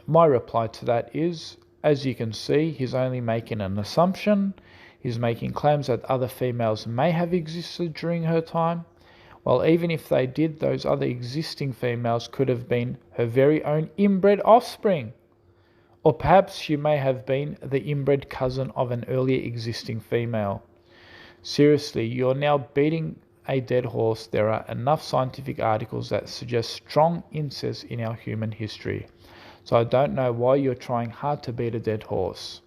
My reply to that is, as you can see, he's only making an assumption. He's making claims that other females may have existed during her time. Well, even if they did, those other existing females could have been her very own inbred offspring. Or perhaps she may have been the inbred cousin of an earlier existing female. Seriously, you're now beating a dead horse. There are enough scientific articles that suggest strong incest in our human history. So I don't know why you're trying hard to beat a dead horse.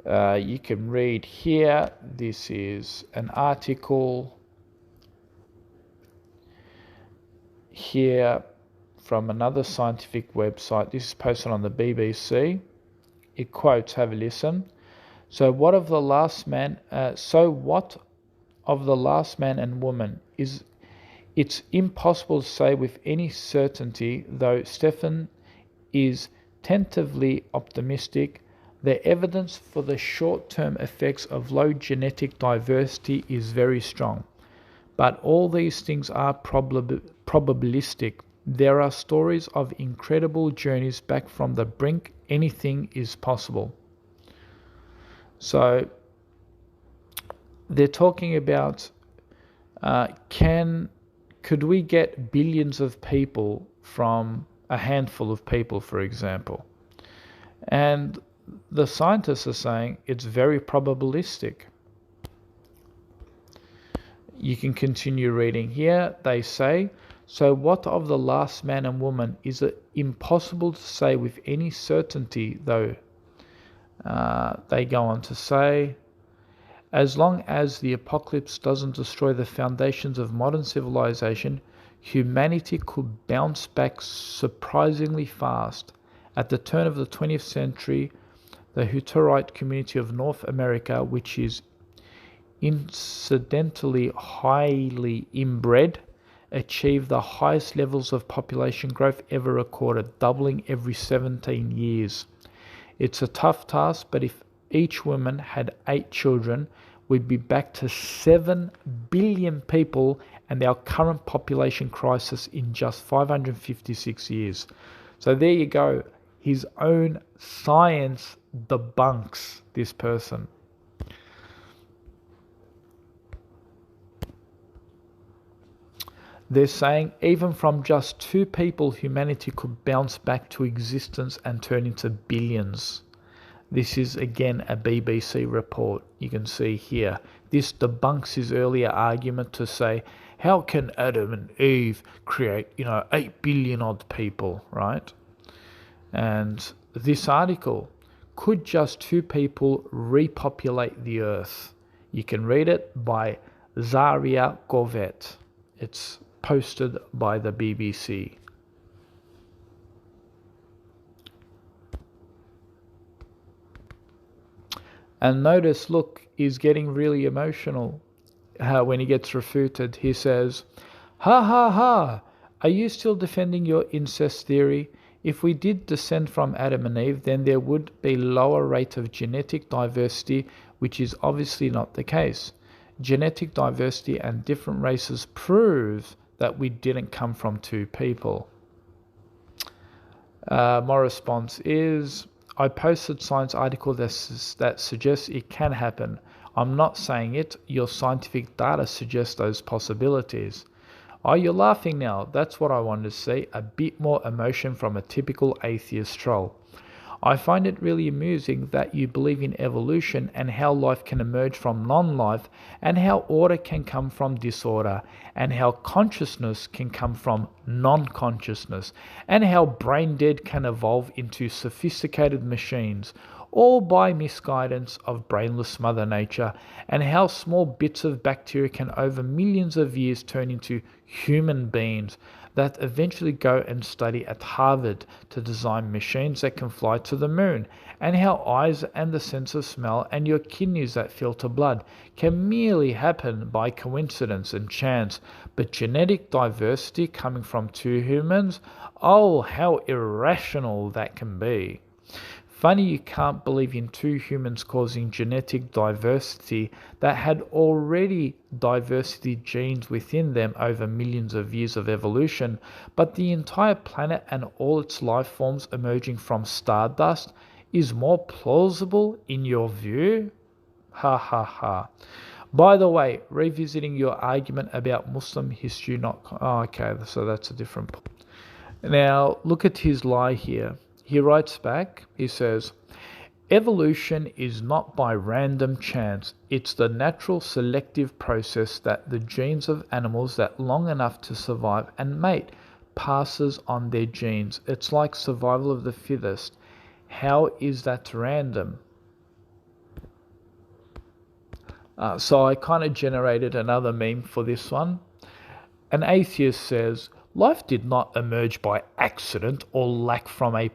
You can read here. This is an article here from another scientific website. This is posted on the BBC. It quotes, have a listen. So what of the last man and woman? It's impossible to say with any certainty, though Stefan is tentatively optimistic. The evidence for the short-term effects of low genetic diversity is very strong. But all these things are probabilistic. There are stories of incredible journeys back from the brink. Anything is possible. So they're talking about could we get billions of people from a handful of people, for example? And the scientists are saying it's very probabilistic. You can continue reading here. They say, so what of the last man and woman? Is it impossible to say with any certainty, though? They go on to say, as long as the apocalypse doesn't destroy the foundations of modern civilization, humanity could bounce back surprisingly fast. At the turn of the 20th century, the Hutterite community of North America, which is incidentally highly inbred, achieved the highest levels of population growth ever recorded, doubling every 17 years. It's a tough task, but if each woman had 8 children, we'd be back to 7 billion people and our current population crisis in just 556 years. So there you go. His own science debunks this person. They're saying even from just 2 people, humanity could bounce back to existence and turn into billions. This is again a BBC report. You can see here. This debunks his earlier argument to say, how can Adam and Eve create, 8 billion odd people, right? And this article, could just 2 people repopulate the earth? You can read it by Zaria Govet. It's posted by the BBC. And notice, look, he's getting really emotional when he gets refuted. He says, ha ha ha, are you still defending your incest theory? If we did descend from Adam and Eve, then there would be lower rate of genetic diversity, which is obviously not the case. Genetic diversity and different races prove that we didn't come from 2 people. My response is, I posted science article that suggests it can happen. I'm not saying it. Your scientific data suggests those possibilities. Oh, you're laughing now. That's what I wanted to see. A bit more emotion from a typical atheist troll. I find it really amusing that you believe in evolution and how life can emerge from non-life, and how order can come from disorder, and how consciousness can come from non-consciousness, and how brain dead can evolve into sophisticated machines. all by misguidance of brainless Mother Nature, and how small bits of bacteria can over millions of years turn into human beings that eventually go and study at Harvard to design machines that can fly to the moon, and how eyes and the sense of smell and your kidneys that filter blood can merely happen by coincidence and chance, but genetic diversity coming from two humans, oh, how irrational that can be. Funny you can't believe in two humans causing genetic diversity that had already diversity genes within them over millions of years of evolution, but the entire planet and all its life forms emerging from stardust is more plausible in your view? Ha ha ha. By the way, revisiting your argument about Muslim history not... Oh, okay, so that's a different point. Now, look at his lie here. He writes back, he says, evolution is not by random chance. It's the natural selective process that the genes of animals that long enough to survive and mate passes on their genes. It's like survival of the fittest. How is that random? So I kind of generated another meme for this one. An atheist says, life did not emerge by accident or lack from a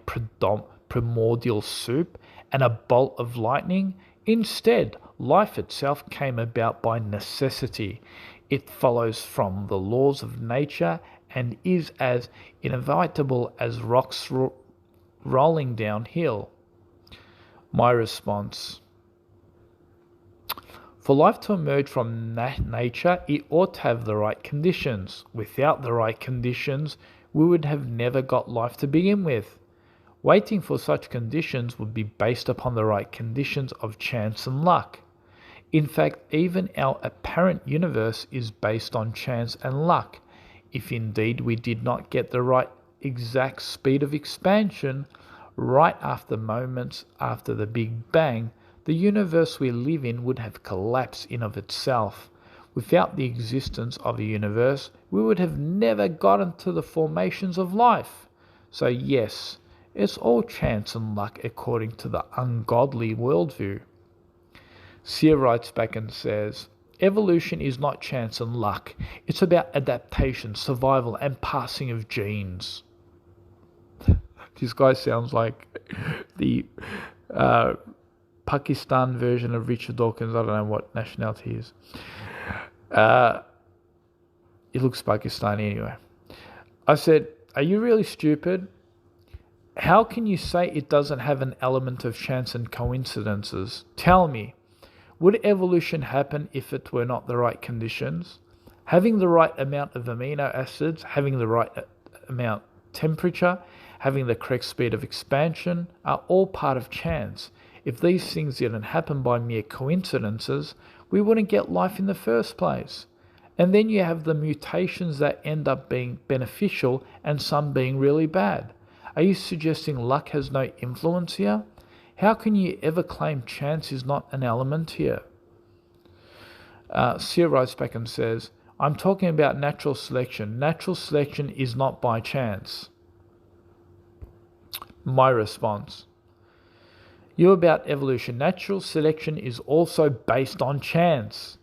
primordial soup and a bolt of lightning. Instead, life itself came about by necessity. It follows from the laws of nature and is as inevitable as rocks rolling downhill. My response: for life to emerge from nature, it ought to have the right conditions. Without the right conditions, we would have never got life to begin with. Waiting for such conditions would be based upon the right conditions of chance and luck. In fact, even our apparent universe is based on chance and luck. If indeed we did not get the right exact speed of expansion right after moments after the Big Bang, the universe we live in would have collapsed in of itself. Without the existence of a universe, we would have never gotten to the formations of life. So yes, it's all chance and luck according to the ungodly worldview. Sear writes back and says, evolution is not chance and luck. It's about adaptation, survival, and passing of genes. This guy sounds like the Pakistan version of Richard Dawkins. I don't know what nationality he is. He looks Pakistani anyway. I said, are you really stupid? How can you say it doesn't have an element of chance and coincidences? Tell me, would evolution happen if it were not the right conditions? Having the right amount of amino acids, having the right amount temperature, having the correct speed of expansion are all part of chance. If these things didn't happen by mere coincidences, we wouldn't get life in the first place. And then you have the mutations that end up being beneficial and some being really bad. Are you suggesting luck has no influence here? How can you ever claim chance is not an element here? Sear writes back and says, I'm talking about natural selection. Natural selection is not by chance. My response: you about evolution. Natural selection is also based on chance.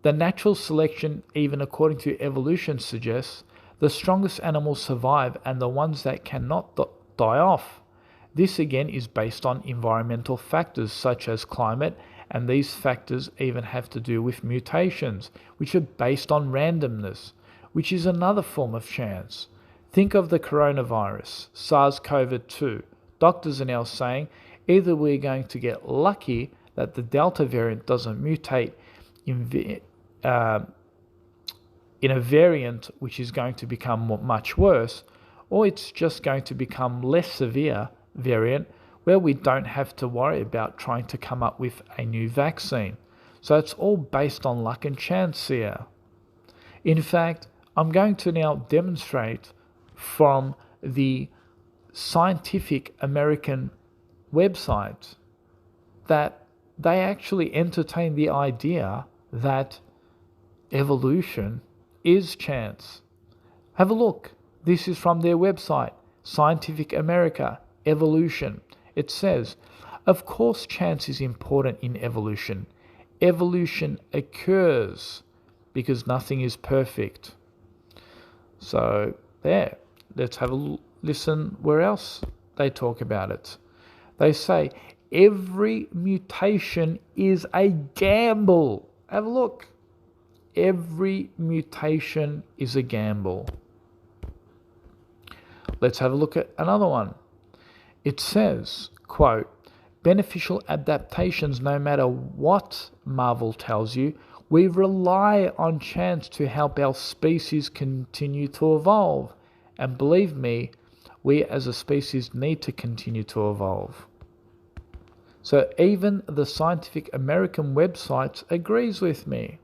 The natural selection, even according to evolution, suggests the strongest animals survive and the ones that cannot die off. This again is based on environmental factors such as climate, and these factors even have to do with mutations, which are based on randomness, which is another form of chance. Think of the coronavirus, SARS-CoV-2. Doctors are now saying either we're going to get lucky that the Delta variant doesn't mutate in a variant which is going to become much worse, or it's just going to become less severe variant where we don't have to worry about trying to come up with a new vaccine. So it's all based on luck and chance here. In fact, I'm going to now demonstrate from the Scientific American website that they actually entertain the idea that evolution is chance. Have a look. This is from their website, Scientific America, Evolution. It says, Of course, chance is important in evolution. Evolution occurs because nothing is perfect. So, there, let's have a listen where else they talk about it. They say every mutation is a gamble. Have a look. Every mutation is a gamble. Let's have a look at another one. It says, quote, beneficial adaptations, no matter what Marvel tells you, we rely on chance to help our species continue to evolve. And believe me, we as a species need to continue to evolve. So even the Scientific American website agrees with me.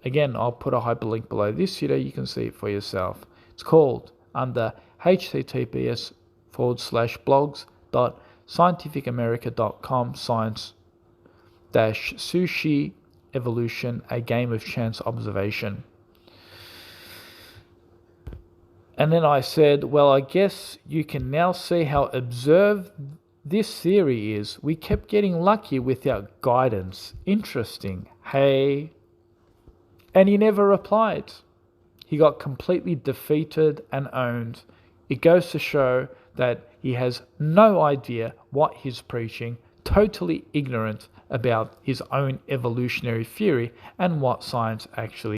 Again, I'll put a hyperlink below this video. You can see it for yourself. It's called under https://blogs.scientificamerica.com science-sushi evolution, a game of chance observation. And then I said, well, I guess you can now see how absurd this theory is. We kept getting lucky without guidance. Interesting. Hey. And he never replied. He got completely defeated and owned. It goes to show that he has no idea what he's preaching, totally ignorant about his own evolutionary theory and what science actually